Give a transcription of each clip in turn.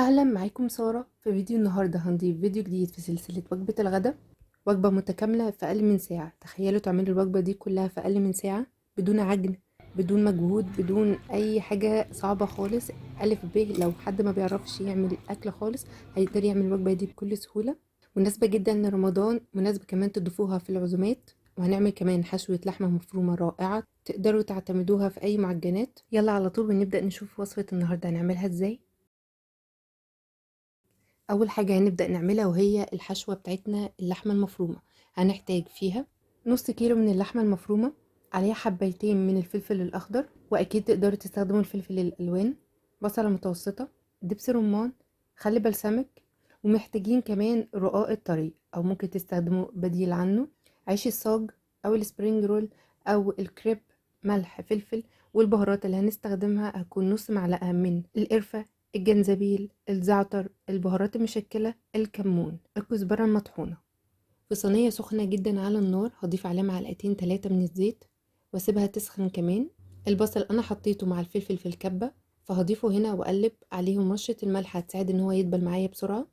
اهلا معاكم سارة في فيديو النهاردة. هنضيف فيديو جديد في سلسلة وجبة الغداء، وجبة متكاملة في اقل من ساعة. تخيلوا تعملوا الوجبة دي كلها في اقل من ساعة، بدون عجن، بدون مجهود، بدون اي حاجة صعبة خالص. الف ب لو حد ما بيعرفش يعمل اكل خالص هيقدر يعمل الوجبة دي بكل سهولة. مناسبة جدا لرمضان، مناسبة كمان تضيفوها في العزومات. وهنعمل كمان حشوة لحمة مفرومة رائعة تقدروا تعتمدوها في اي معجنات. يلا على طول ونبدأ نشوف وصفة النهاردة هنعملها ازاي. اول حاجة هنبدأ نعملها وهي الحشوة بتاعتنا، اللحمة المفرومة. هنحتاج فيها نص كيلو من اللحمة المفرومة، عليها حبايتين من الفلفل الاخضر، واكيد تقدروا تستخدموا الفلفل الالوان، بصلة متوسطة، دبس رمان، خل بلسمك، ومحتاجين كمان رقاق الطري او ممكن تستخدموا بديل عنه، عيش الصاج او السبرينج رول او الكريب، ملح، فلفل. والبهارات اللي هنستخدمها هتكون نص معلقة من القرفة، الجنزبيل، الزعتر، البهارات المشكلة، الكمون، الكزبرة المطحونة. في صينية سخنة جدا على النار هضيف عليها معلقتين 3 من الزيت واسيبها تسخن كمان. البصل انا حطيته مع الفلفل في الكبة، فهضيفه هنا واقلب عليهم. رشة الملح هتساعد ان هو يدبل معايا بسرعة.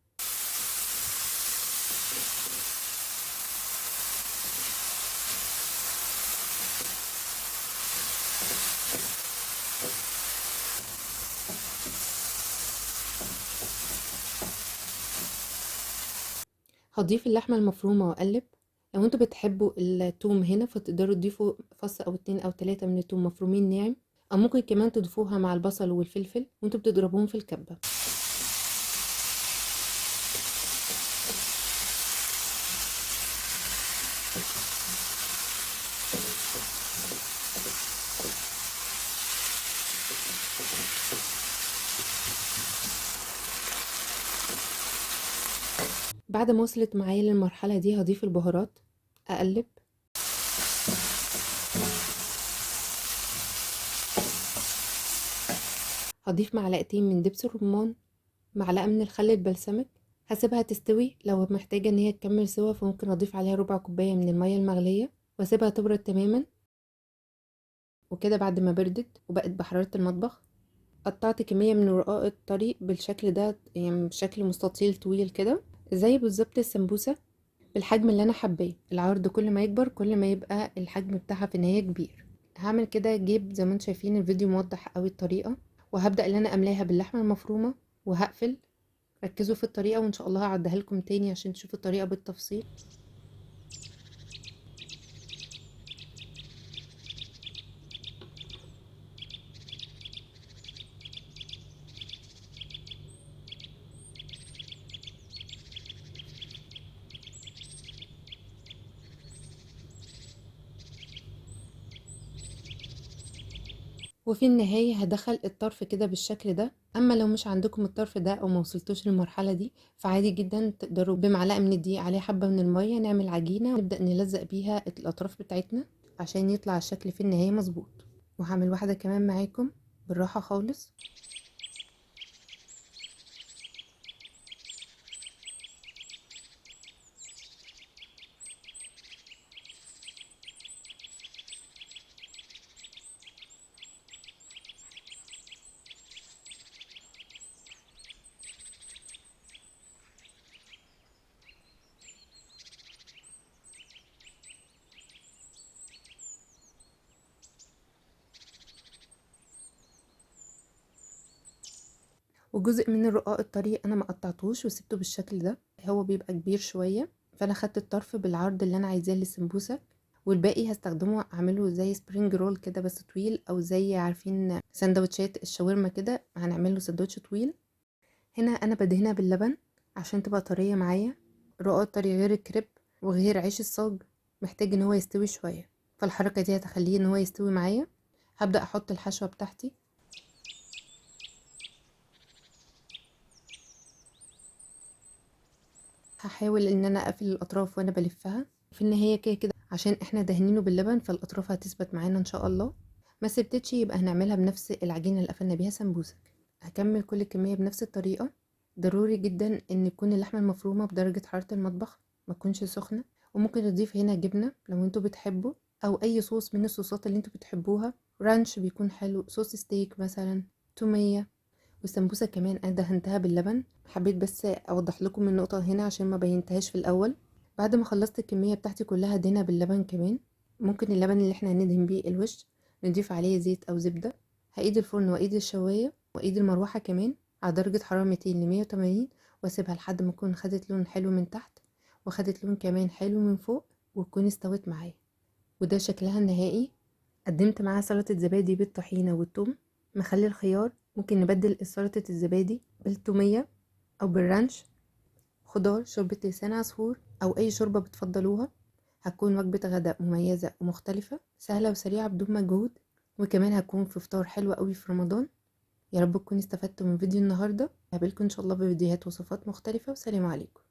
هضيف اللحمة المفرومة واقلب. لو انتوا بتحبوا التوم هنا فتقدروا تضيفوا فص او 2 او 3 من التوم مفرومين ناعم، او ممكن كمان تضيفوها مع البصل والفلفل وانتوا بتضربوهم في الكبة. بعد ما وصلت معايا للمرحلة دي هضيف البهارات، اقلب. هضيف معلقتين من دبس الرمان، معلقة من الخل البلسمك. هسيبها تستوي، لو محتاجة ان هي تكمل سوا فممكن اضيف عليها ربع كوباية من المية المغلية واسيبها تبرد تماما. وكده بعد ما بردت وبقت بحرارة المطبخ، قطعت كمية من الرقاق الطري بالشكل ده، يعني بشكل مستطيل طويل كده، زي بالظبط السمبوسة، بالحجم اللي انا حباه. العرض كل ما يكبر كل ما يبقى الحجم بتاعها في النهاية كبير. هعمل كده جيب زي ما انتم شايفين، الفيديو موضح قوي الطريقة. وهبدأ ان انا املاها باللحمة المفرومة وهقفل. ركزوا في الطريقة وان شاء الله هعديها لكم تاني عشان تشوفوا الطريقة بالتفصيل. وفي النهاية هدخل الطرف كده بالشكل ده. اما لو مش عندكم الطرف ده او موصلتوش للمرحلة دي فعادي جدا تقدروا بمعلقة من الدقيق عليه حبة من المية نعمل عجينة نبدأ نلزق بيها الاطراف بتاعتنا عشان يطلع الشكل في النهاية مظبوط. وهعمل واحدة كمان معاكم بالراحة خالص. وجزء من الرقاق الطري انا ما قطعتوش وسبته بالشكل ده، هو بيبقى كبير شوية، فانا خدت الطرف بالعرض اللي انا عايزاه للسمبوسة، والباقي هستخدمه اعمله زي سبرينج رول كده بس طويل، او زي عارفين سندوتشات الشاورما كده هنعمله سندوتش طويل. هنا انا بدهنها باللبن عشان تبقى طرية معايا. الرقاق الطري غير الكريب وغير عيش الصاج محتاج ان هو يستوي شوية، فالحركة دي هتخليه ان هو يستوي معايا. هبدأ احط الحشوة بتاعتي. هحاول ان انا اقفل الاطراف وانا بلفها. في النهاية كده كده عشان احنا دهنينه باللبن فالاطراف هتثبت معانا ان شاء الله. ما سبتتش يبقى هنعملها بنفس العجينة اللي قفلنا بيها سمبوسك. هكمل كل الكمية بنفس الطريقة. ضروري جدا ان يكون اللحمة المفرومة بدرجة حرارة المطبخ، ما تكونش سخنة. وممكن نضيف هنا جبنة لو انتوا بتحبوا، او اي صوص من الصوصات اللي انتوا بتحبوها. رانش بيكون حلو، صوص ستيك مثلا، تومية. والسمبوسه كمان انا دهنتها باللبن. حبيت بس اوضح لكم النقطه هنا عشان ما بينتهاش في الاول. بعد ما خلصت الكميه بتاعتي كلها ادهنها باللبن كمان. ممكن اللبن اللي احنا هندهن بيه الوش نضيف عليه زيت او زبده. هقيد الفرن وايد الشوايه وايد المروحه كمان على درجه حراره 200 ل 180، واسيبها لحد ما تكون خدت لون حلو من تحت وخدت لون كمان حلو من فوق وتكون استوت معايا. وده شكلها النهائي. قدمت معاها سلطة زبادي بالطحينة والثوم. مخلي الخيار ممكن نبدل سلطة الزبادي بالثومية أو بالرانش. خضار شوربة لسان عصفور أو أي شوربة بتفضلوها. هتكون وجبة غداء مميزة ومختلفة سهلة وسريعة بدون مجهود، وكمان هتكون في فطار حلو قوي في رمضان. يا رب تكونوا استفدتوا من فيديو النهاردة. هقابلكم إن شاء الله بفيديوهات وصفات مختلفة، وسلام عليكم.